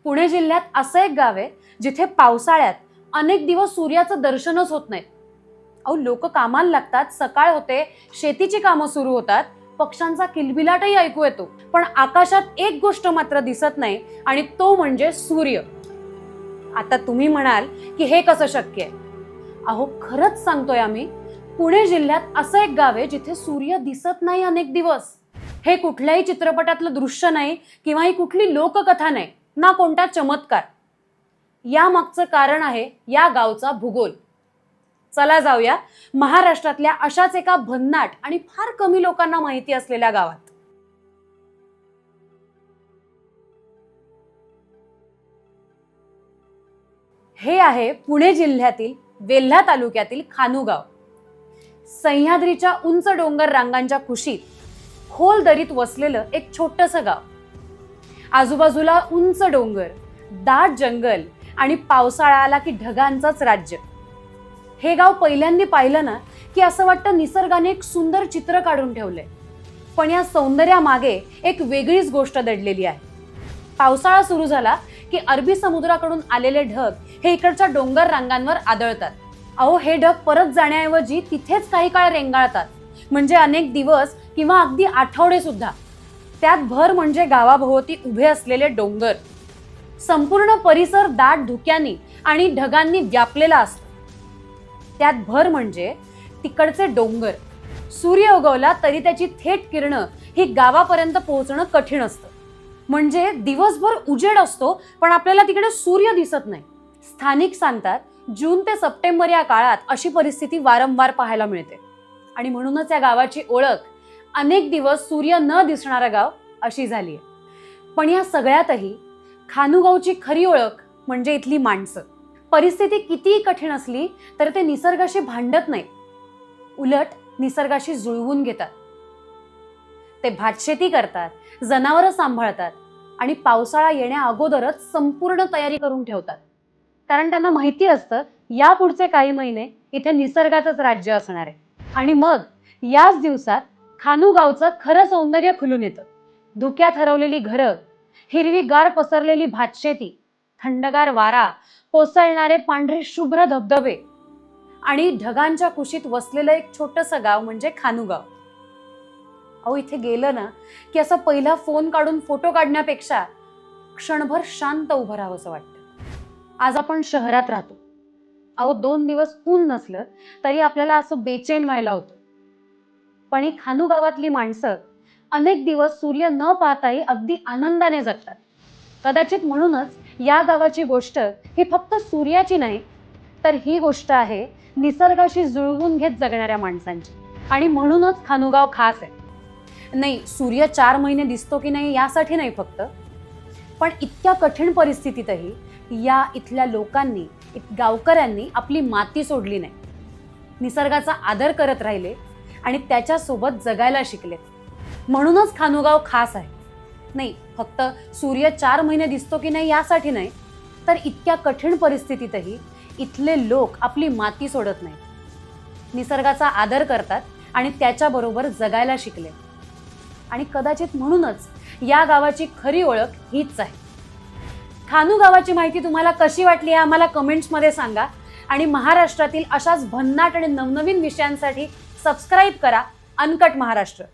पुणे जिल्ह्यात असं एक गाव आहे जिथे पावसाळ्यात अनेक दिवस सूर्याचं दर्शनच होत नाही। अहो, लोक कामाला लागतात, सकाळ होते, शेतीची कामं सुरू होतात, पक्ष्यांचा किलबिलाटही ऐकू येतो, पण आकाशात एक गोष्ट मात्र दिसत नाही आणि तो म्हणजे सूर्य। आता तुम्ही म्हणाल की हे कसं शक्य आहे? अहो, खरंच सांगतोय आम्ही, पुणे जिल्ह्यात असं एक गाव आहे जिथे सूर्य दिसत नाही अनेक दिवस। हे कुठल्याही चित्रपटातलं दृश्य नाही किंवा ही कुठली लोककथा नाही, ना कोणता चमत्कार। या मागचं कारण आहे या गावचा भूगोल। चला जाऊया महाराष्ट्रातल्या अशाच एका भन्नाट आणि फार कमी लोकांना माहिती असलेल्या गावात। हे आहे पुणे जिल्ह्यातील वेल्हा तालुक्यातील खानू गाव। सह्याद्रीच्या उंच डोंगर रांगांच्या कुशीत खोल दरीत वसलेलं एक छोटंसं गाव। आजूबाजूला उंच डोंगर, दाट जंगल आणि पावसाळा आला की ढगांचंच राज्य। हे गाव पहिल्यांदा पाहिलं ना की असं वाटतं निसर्गाने एक सुंदर चित्र काढून ठेवलंय, पण या सौंदर्यामागे एक वेगळीच गोष्ट दडलेली आहे। पावसाळा सुरू झाला की अरबी समुद्राकडून आलेले ढग हे इकडच्या डोंगर रांगांवर आदळतात। अहो, हे ढग परत जाण्याऐवजी तिथेच काही काळ रेंगाळतात, म्हणजे अनेक दिवस किंवा अगदी आठवडे सुद्धा। त्यात भर म्हणजे गावाभोवती उभे असलेले डोंगर। संपूर्ण परिसर दाट धुक्यांनी आणि ढगांनी व्यापलेला असतो। त्यात भर म्हणजे तिकडचे डोंगर। सूर्य उगवला तरी त्याची थेट किरणं ही गावापर्यंत पोहोचणं कठीण असतं। म्हणजे दिवसभर उजेड असतो पण आपल्याला तिकडे सूर्य दिसत नाही। स्थानिक सांगतात जून ते सप्टेंबर या काळात अशी परिस्थिती वारंवार पाहायला मिळते आणि म्हणूनच या गावाची ओळख अनेक दिवस सूर्य न दिसणारं गाव अशी झाली आहे। पण या सगळ्यातही खानू गावची खरी ओळख म्हणजे इथली माणसं। परिस्थिती कितीही कठीण असली तर ते निसर्गाशी भांडत नाहीत, उलट निसर्गाशी जुळवून घेतात। ते भातशेती करतात, जनावरं सांभाळतात आणि पावसाळा येण्या अगोदरच संपूर्ण तयारी करून ठेवतात, कारण त्यांना माहिती असतं या पुढचे काही महिने इथे निसर्गाचंच राज्य असणार आहे। आणि मग याच दिवसात खानू गावचं खरं सौंदर्य खुलून येतं। धुक्यात हरवलेली घरं, हिरवीगार पसरलेली भातशेती, थंडगार वारा, कोसळणारे पांढरे शुभ्र धबधबे आणि ढगांच्या कुशीत वसलेलं एक छोटंसं गाव म्हणजे खानू गाव। अहो, इथे गेलं ना की असं पहिला फोन काढून फोटो काढण्यापेक्षा क्षणभर शांत उभं राहावंसं वाटतं। आज आपण शहरात राहतो, अहो 2 दिवस ऊन नसलं तरी आपल्याला असं बेचैन व्हायला होतं, पण ही खानू गावातली माणसं अनेक दिवस सूर्य न पाहताही अगदी आनंदाने जगतात। कदाचित म्हणूनच या गावाची गोष्ट ही फक्त सूर्याची नाही, तर ही गोष्ट आहे निसर्गाशी जुळवून घेत जगणाऱ्या माणसांची। आणि म्हणूनच खानू गाव खास आहे। नाही, सूर्य 4 महिने दिसतो की नाही यासाठी नाही फक्त, पण इतक्या कठीण परिस्थितीतही या इथल्या लोकांनी, गावकऱ्यांनी आपली माती सोडली नाही, निसर्गाचा आदर करत राहिले आणि त्याच्यासोबत जगायला शिकले। म्हणूनच खानू गाव खास आहे। नाही, फक्त सूर्य 4 महिने दिसतो की नाही यासाठी नाही, तर इतक्या कठीण परिस्थितीतही इथले लोक आपली माती सोडत नाही, निसर्गाचा आदर करतात आणि त्याच्याबरोबर जगायला शिकले। आणि कदाचित म्हणूनच या गावाची खरी ओळख हीच आहे। खानू गावाची माहिती तुम्हाला कशी वाटली आहे आम्हाला कमेंट्समध्ये सांगा आणि महाराष्ट्रातील अशाच भन्नाट आणि नवनवीन विषयांसाठी सबस्क्राईब करा अनकट महाराष्ट्र।